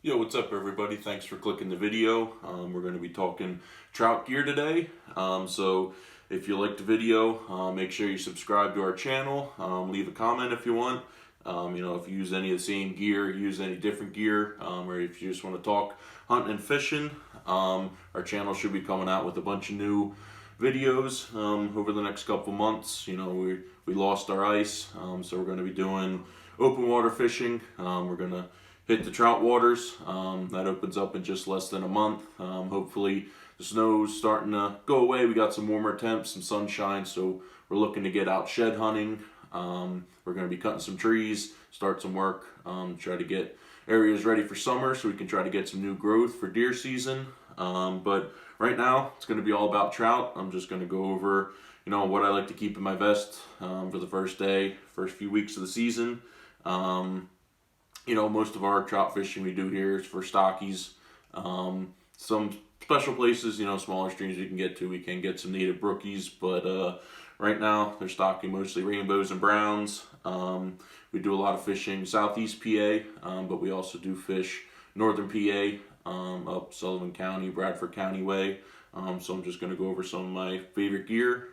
Yo, what's up everybody? Thanks for clicking the video. We're going to be talking trout gear today. So if you like the video, make sure you subscribe to our channel. Leave a comment if you want. If you use any of the same gear, use any different gear, or if you just want to talk hunting and fishing, our channel should be coming out with a bunch of new videos over the next couple months. We lost our ice, so we're going to be doing open water fishing. We're going to hit the trout waters. That opens up in just less than a month. Hopefully the snow's starting to go away. We got some warmer temps, some sunshine, so we're looking to get out shed hunting. We're going to be cutting some trees, start some work, try to get areas ready for summer so we can try to get some new growth for deer season. But right now it's going to be all about trout. I'm just going to go over what I like to keep in my vest for the first few weeks of the season. Most of our trout fishing we do here is for stockies. Some special places, smaller streams we can get some native brookies, but right now they're stocking mostly rainbows and browns. We do a lot of fishing southeast PA, but we also do fish northern PA, up Sullivan County, Bradford County way. So I'm just going to go over some of my favorite gear.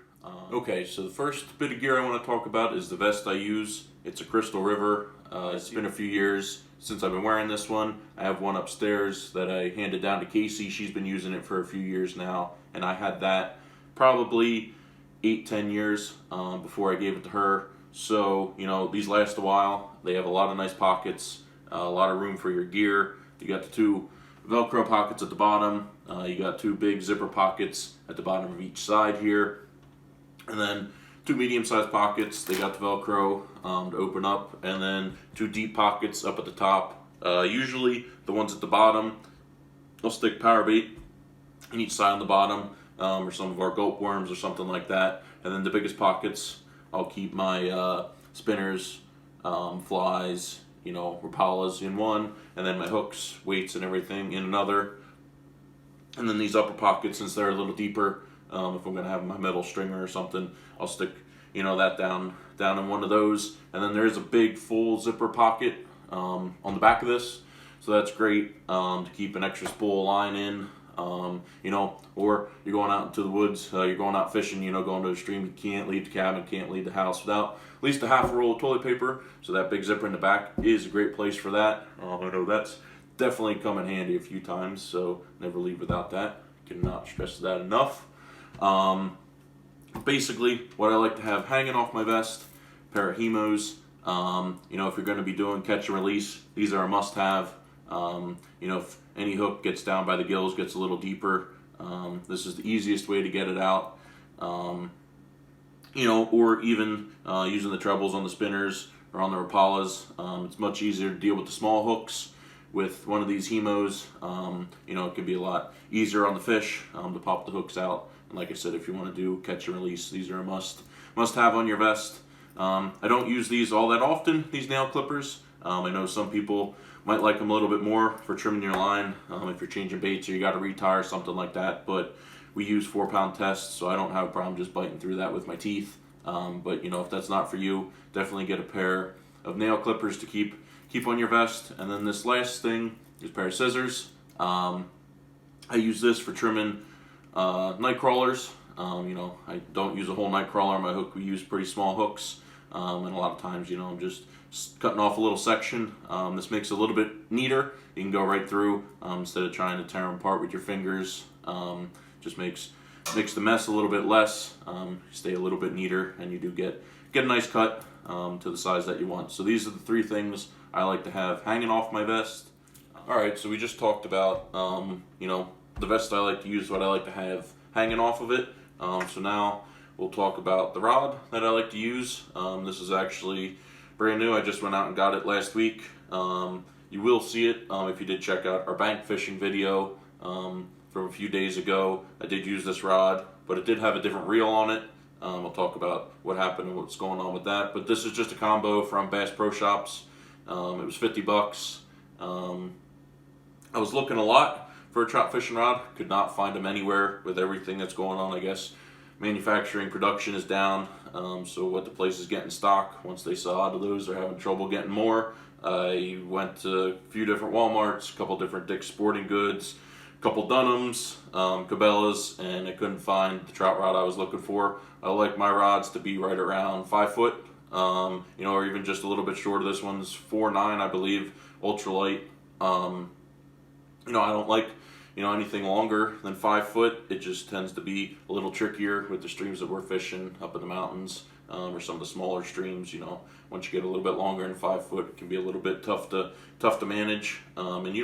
Okay, so the first bit of gear I want to talk about is the vest I use. It's a Crystal River. It's been a few years since I've been wearing this one. I have one upstairs that I handed down to Casey. She's been using it for a few years now, and I had that probably 8-10 years before I gave it to her. So these last a while. They have a lot of nice pockets, a lot of room for your gear. You got the two Velcro pockets at the bottom. You got two big zipper pockets at the bottom of each side here, and then two medium-sized pockets. They got the Velcro to open up, and then two deep pockets up at the top. Usually the ones at the bottom, I'll stick power bait in each side on the bottom, or some of our gulp worms or something like that. And then the biggest pockets, I'll keep my spinners, flies, Rapalas in one, and then my hooks, weights, and everything in another. And then these upper pockets, since they're a little deeper, if I'm going to have my metal stringer or something, I'll stick, that down in one of those. And then there's a big full zipper pocket on the back of this. So that's great to keep an extra spool line in, or you're going out into the woods, you're going out fishing, going to a stream, you can't leave the cabin, can't leave the house without at least a half a roll of toilet paper. So that big zipper in the back is a great place for that. I know that's definitely come in handy a few times, so never leave without that. Cannot stress that enough. Basically, what I like to have hanging off my vest, pair of Hemos. If you're going to be doing catch and release, these are a must-have. If any hook gets down by the gills, gets a little deeper, this is the easiest way to get it out. Or even using the trebles on the spinners or on the Rapalas. It's much easier to deal with the small hooks with one of these Hemos. It can be a lot easier on the fish to pop the hooks out. And like I said, if you want to do catch and release, these are a must have on your vest. I don't use these all that often, these nail clippers. I know some people might like them a little bit more for trimming your line, if you're changing baits or you got to retire, something like that. But we use 4-pound tests, so I don't have a problem just biting through that with my teeth. But if that's not for you, definitely get a pair of nail clippers to keep on your vest. And then this last thing is a pair of scissors. I use this for trimming night crawlers. I don't use a whole night crawler on my hook. We use pretty small hooks, and a lot of times, I'm just cutting off a little section. This makes it a little bit neater. You can go right through instead of trying to tear them apart with your fingers. Just makes the mess a little bit less. Stay a little bit neater, and you do get a nice cut to the size that you want. So these are the three things I like to have hanging off my vest. All right, so we just talked about the vest I like to use, what I like to have hanging off of it. So now we'll talk about the rod that I like to use. This is actually brand new. I just went out and got it last week. You will see it if you did check out our bank fishing video from a few days ago. I did use this rod, but it did have a different reel on it. I'll talk about what happened and what's going on with that. But this is just a combo from Bass Pro Shops. It was $50. I was looking a lot for a trout fishing rod. Could not find them anywhere with everything that's going on. I guess manufacturing production is down. So what the place is getting stock, once they sell out of those, they're having trouble getting more. I went to a few different Walmarts, a couple different Dick's Sporting Goods, a couple Dunhams, Cabela's, and I couldn't find the trout rod I was looking for. I like my rods to be right around 5 foot, or even just a little bit shorter. This one's 4'9", I believe, ultralight. I don't like anything longer than 5 foot. It just tends to be a little trickier with the streams that we're fishing up in the mountains, or some of the smaller streams. Once you get a little bit longer than 5 foot, it can be a little bit tough to manage. And you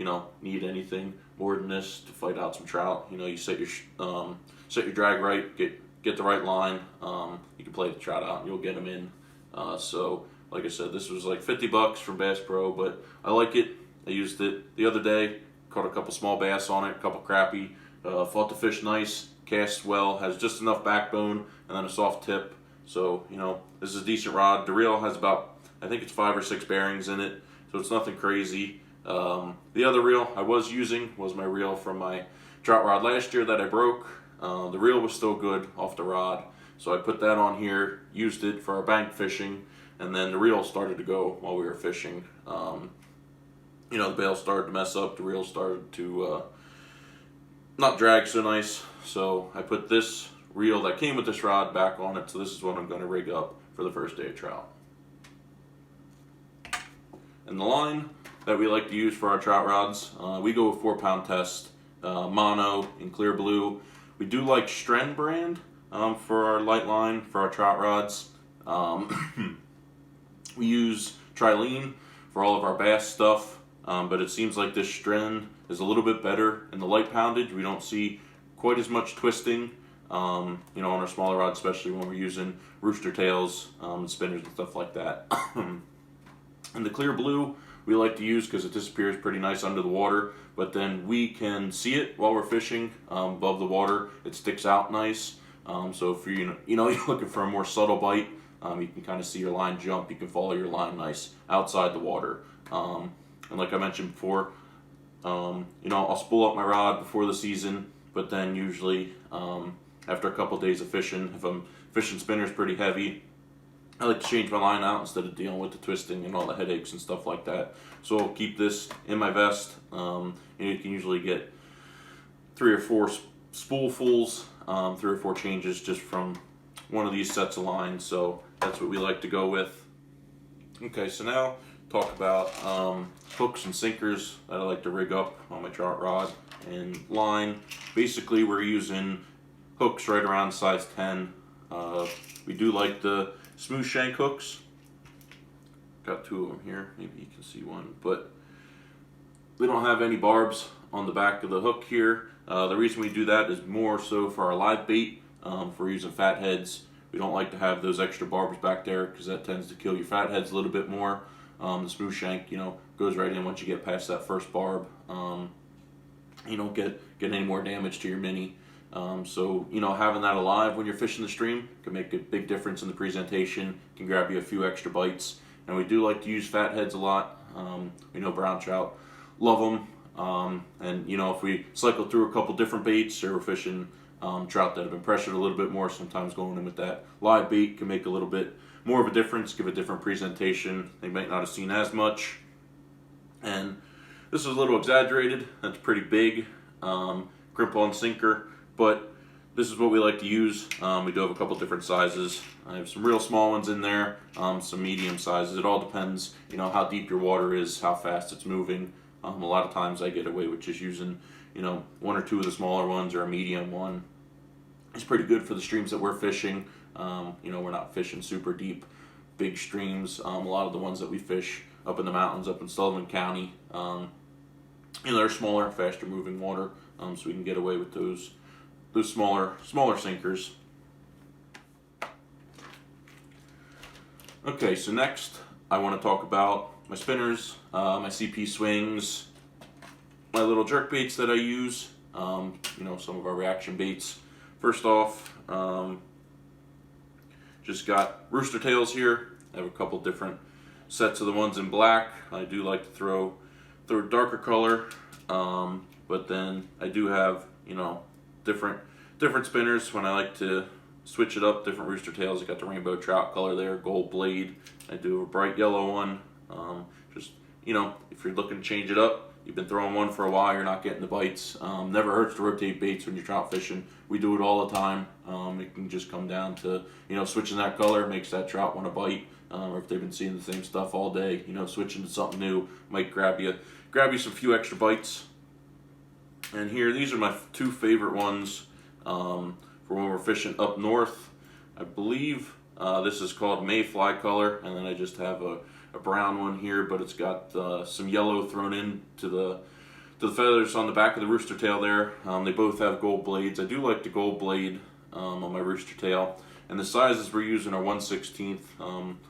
don't need anything more than this to fight out some trout. You set your drag right, get the right line. You can play the trout out and you'll get them in. So like I said, this was like $50 from Bass Pro, but I like it. I used it the other day, caught a couple small bass on it, a couple crappie, fought the fish nice, casts well, has just enough backbone and then a soft tip. So this is a decent rod. The reel has about, I think it's 5 or 6 bearings in it, so it's nothing crazy. The other reel I was using was my reel from my trout rod last year that I broke. The reel was still good off the rod, so I put that on here, used it for our bank fishing, and then the reel started to go while we were fishing. The bail started to mess up, the reel started to not drag so nice, so I put this reel that came with this rod back on it. So this is what I'm going to rig up for the first day of trout. And the line that we like to use for our trout rods, we go with 4-pound test, mono in clear blue. We do like Stren brand for our light line for our trout rods. We use Trilene for all of our bass stuff, but it seems like this Stren is a little bit better in the light poundage. We don't see quite as much twisting, on our smaller rods, especially when we're using rooster tails and spinners and stuff like that. And the clear blue we like to use because it disappears pretty nice under the water, but then we can see it while we're fishing above the water. It sticks out nice. So if you're looking for a more subtle bite, you can kind of see your line jump. You can follow your line nice outside the water. And like I mentioned before, I'll spool up my rod before the season, but then usually after a couple days of fishing, if I'm fishing spinners pretty heavy, I like to change my line out instead of dealing with the twisting and all the headaches and stuff like that. So I'll keep this in my vest. You can usually get 3 or 4 spoolfuls, 3 or 4 changes just from one of these sets of lines. So that's what we like to go with. Okay, so now talk about hooks and sinkers that I like to rig up on my trout rod and line. Basically, we're using hooks right around size 10. We do like the smooth shank hooks. Got 2 of them here, maybe you can see one, but we don't have any barbs on the back of the hook here. The reason we do that is more so for our live bait. If we're using fat heads, we don't like to have those extra barbs back there because that tends to kill your fat heads a little bit more. The smooth shank, goes right in once you get past that first barb. You don't get any more damage to your mini. So having that alive when you're fishing the stream can make a big difference in the presentation, can grab you a few extra bites. And we do like to use fat heads a lot. We know brown trout love them. And if we cycle through a couple different baits, or we're fishing trout that have been pressured a little bit more, sometimes going in with that live bait can make a little bit more of a difference, give a different presentation. They might not have seen as much. And this is a little exaggerated. That's pretty big crimp-on sinker, but this is what we like to use. We do have a couple different sizes. I have some real small ones in there, some medium sizes. It all depends, how deep your water is, how fast it's moving. A lot of times I get away with just using, 1 or 2 of the smaller ones or a medium one. It's pretty good for the streams that we're fishing. We're not fishing super deep, big streams. A lot of the ones that we fish up in the mountains, up in Sullivan County, they're smaller, faster moving water, so we can get away with those smaller sinkers. Okay, so next I want to talk about my spinners, my CP swings, my little jerk baits that I use, some of our reaction baits. First off, just got rooster tails here. I have a couple different sets of the ones in black. I do like to throw a darker color, but then I do have different spinners when I like to switch it up, different rooster tails. I got the rainbow trout color there, gold blade. I do a bright yellow one. Just, if you're looking to change it up, you've been throwing one for a while, you're not getting the bites. Never hurts to rotate baits when you're trout fishing. We do it all the time. It can just come down to, switching that color makes that trout want to bite. Or if they've been seeing the same stuff all day, switching to something new might grab you some few extra bites. And here, these are my two favorite ones for when we're fishing up north. I believe this is called mayfly color, and then I just have a brown one here, but it's got some yellow thrown into the feathers on the back of the rooster tail there. They both have gold blades. I do like the gold blade on my rooster tail. And the sizes we're using are 1/16.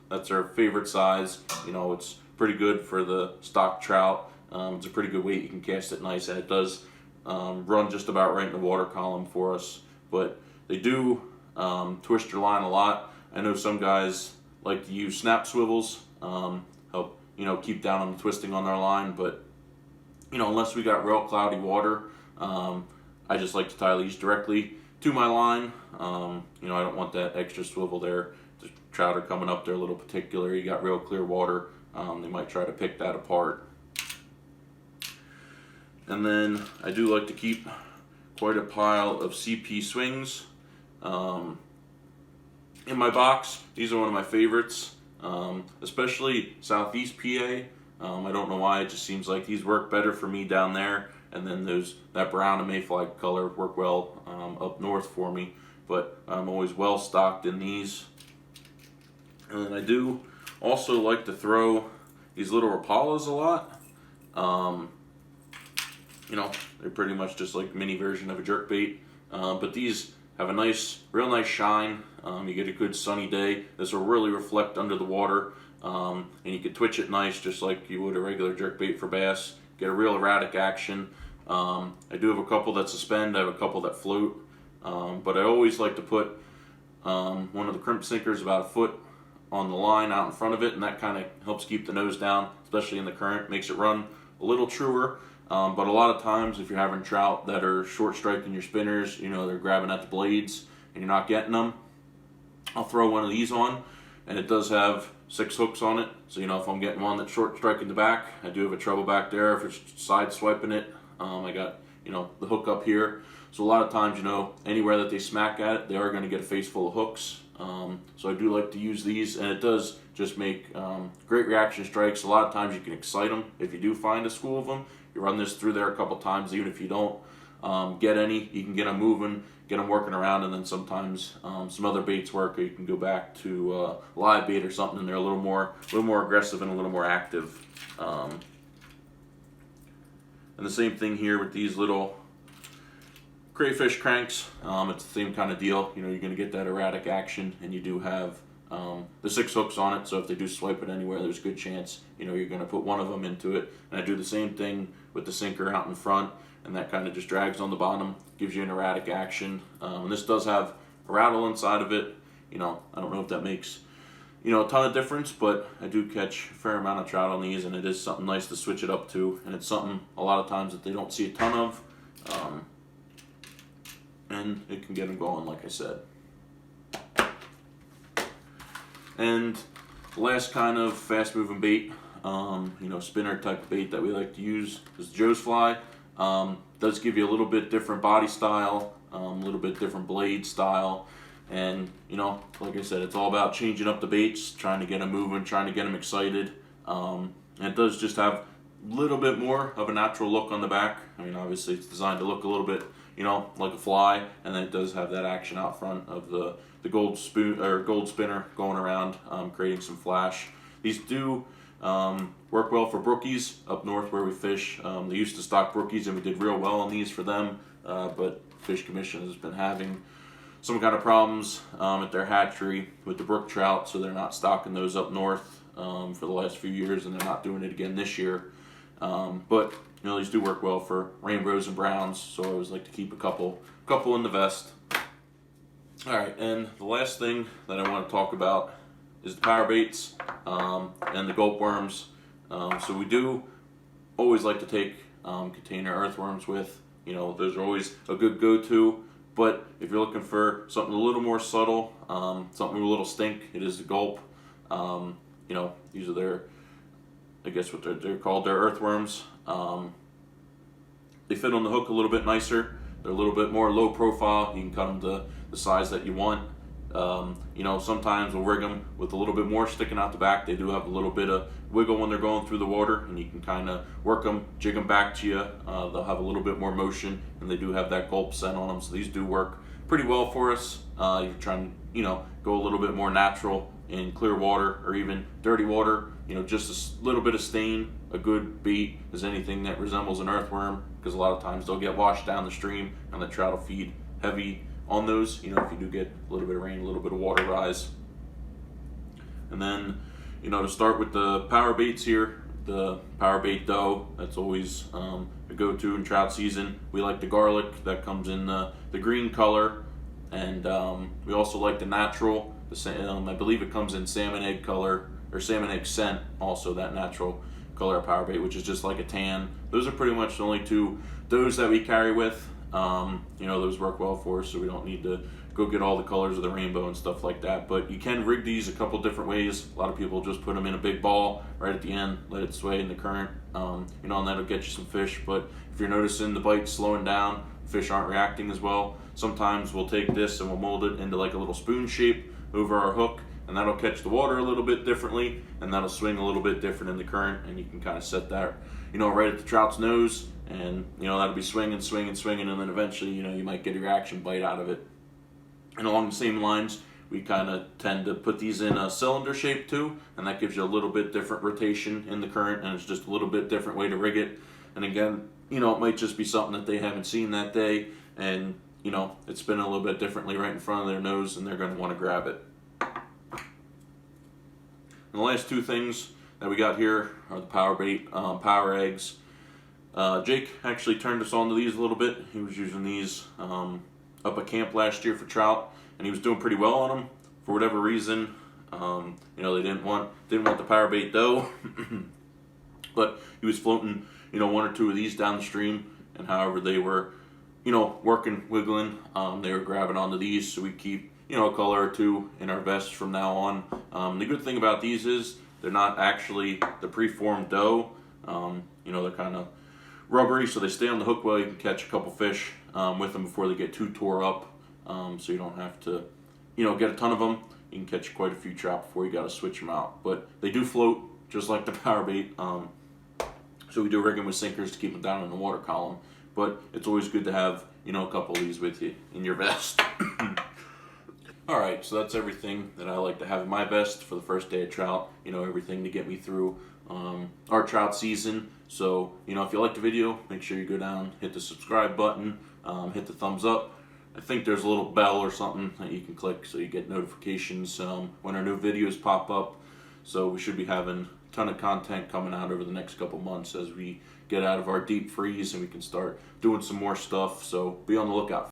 That's our favorite size. It's pretty good for the stock trout. It's a pretty good weight. You can cast it nice, and it does run just about right in the water column for us. But they do twist your line a lot. I know some guys like to use snap swivels, help keep down on the twisting on their line. But unless we got real cloudy water, I just like to tie these directly to my line. I don't want that extra swivel there. The trout are coming up there a little particular. You got real clear water. They might try to pick that apart. And then I do like to keep quite a pile of CP swings in my box. These are one of my favorites, especially Southeast PA. I don't know why, it just seems like these work better for me down there. And then that brown and mayfly color work well up north for me. But I'm always well stocked in these. And then I do also like to throw these little Rapalas a lot. They're pretty much just like a mini version of a jerkbait. But these have a real nice shine. You get a good sunny day. This will really reflect under the water. And you can twitch it nice just like you would a regular jerkbait for bass. Get a real erratic action. I do have a couple that suspend, I have a couple that float. But I always like to put one of the crimp sinkers about a foot on the line out in front of it, and that kind of helps keep the nose down, especially in the current. Makes it run a little truer. But a lot of times if you're having trout that are short striking your spinners, they're grabbing at the blades and you're not getting them, I'll throw one of these on, and it does have 6 hooks on it. So if I'm getting one that's short striking the back, I do have a treble back there. If it's side swiping it, I got the hook up here. So a lot of times, anywhere that they smack at it, they are going to get a face full of hooks. So I do like to use these, and it does just make great reaction strikes. A lot of times you can excite them if you do find a school of them. You run this through there a couple times, even if you don't get any, you can get them moving, get them working around, and then sometimes some other baits work, or you can go back to live bait or something, and they're a little more aggressive and a little more active. And the same thing here with these little crayfish cranks. It's the same kind of deal. You're going to get that erratic action, and you do have the 6 hooks on it. So if they do swipe it anywhere, there's a good chance you're going to put one of them into it. And I do the same thing with the sinker out in front, and that kind of just drags on the bottom, gives you an erratic action. And this does have a rattle inside of it. I don't know if that makes a ton of difference, but I do catch a fair amount of trout on these, and it is something nice to switch it up to. And it's something a lot of times that they don't see a ton of. And it can get them going, like I said. And the last kind of fast-moving bait, spinner type of bait that we like to use is Joe's fly. Does give you a little bit different body style, a little bit different blade style, and like I said, it's all about changing up the baits, trying to get them moving, trying to get them excited. And it does just have a little bit more of a natural look on the back. Obviously it's designed to look a little bit like a fly, and then it does have that action out front of the gold spinner going around, creating some flash. These do work well for brookies up north where we fish. They used to stock brookies, and we did real well on these for them, but Fish Commission has been having some kind of problems at their hatchery with the brook trout, so they're not stocking those up north for the last few years, and they're not doing it again this year. But these do work well for rainbows and browns, so I always like to keep a couple in the vest. Alright, and the last thing that I want to talk about is the power baits and the gulp worms. So we do always like to take container earthworms with. Those are always a good go-to, But if you're looking for something a little more subtle, something with a little stink, it is the gulp. You know, these are their, I guess what they're called, they're earthworms. They fit on the hook a little bit nicer. They're a little bit more low profile. You can cut them to the size that you want. You know, sometimes we'll rig them with a little bit more sticking out the back. They do have a little bit of wiggle when they're going through the water, and you can kind of work them, jig them back to you. They'll have a little bit more motion, and they do have that gulp scent on them, so these do work pretty well for us. You're trying to, you know, go a little bit more natural in clear water or even dirty water. You know, just a little bit of stain. A good bait is anything that resembles an earthworm, because a lot of times they'll get washed down the stream, and the trout will feed heavy on those, you know, if you do get a little bit of rain, a little bit of water rise. And then, you know, to start with the power baits here, the power bait dough, that's always a go-to in trout season. We like the garlic, that comes in the green color, and we also like the natural, I believe it comes in salmon egg color, or salmon egg scent, also that natural color of power bait, which is just like a tan. Those are pretty much the only two doughs that we carry with. You know, those work well for us, so we don't need to go get all the colors of the rainbow and stuff like that. But you can rig these a couple different ways. A lot of people just put them in a big ball right at the end, let it sway in the current, you know, and that'll get you some fish. But if you're noticing the bite slowing down, fish aren't reacting as well, sometimes we'll take this and we'll mold it into like a little spoon shape over our hook, and that'll catch the water a little bit differently, and that'll swing a little bit different in the current, and you can kind of set that, you know, right at the trout's nose, and, you know, that'll be swinging, swinging, swinging, and then eventually, you know, you might get a reaction bite out of it. And along the same lines, we kind of tend to put these in a cylinder shape too, and that gives you a little bit different rotation in the current, and it's just a little bit different way to rig it. And again, you know, it might just be something that they haven't seen that day, and, you know, it's spinning a little bit differently right in front of their nose, and they're going to want to grab it. And the last two things that we got here are the power bait, power eggs. Jake actually turned us on to these a little bit. He was using these up at camp last year for trout, and he was doing pretty well on them. For whatever reason, you know, they didn't want the power bait dough, but he was floating, you know, one or two of these down the stream, and however they were, you know, working, wiggling, they were grabbing onto these, so we keep, you know, a color or two in our vest from now on. The good thing about these is they're not actually the preformed dough. You know, they're kind of rubbery, so they stay on the hook well. You can catch a couple fish with them before they get too tore up, so you don't have to, you know, get a ton of them. You can catch quite a few trout before you got to switch them out. But they do float just like the power bait, so we do rig them with sinkers to keep them down in the water column. But it's always good to have, you know, a couple of these with you in your vest. Alright, so that's everything that I like to have in my vest for the first day of trout. You know, everything to get me through our trout season. So, you know, if you like the video, make sure you go down, hit the subscribe button, hit the thumbs up. I think there's a little bell or something that you can click so you get notifications when our new videos pop up. So we should be having a ton of content coming out over the next couple months as we get out of our deep freeze and we can start doing some more stuff. So be on the lookout.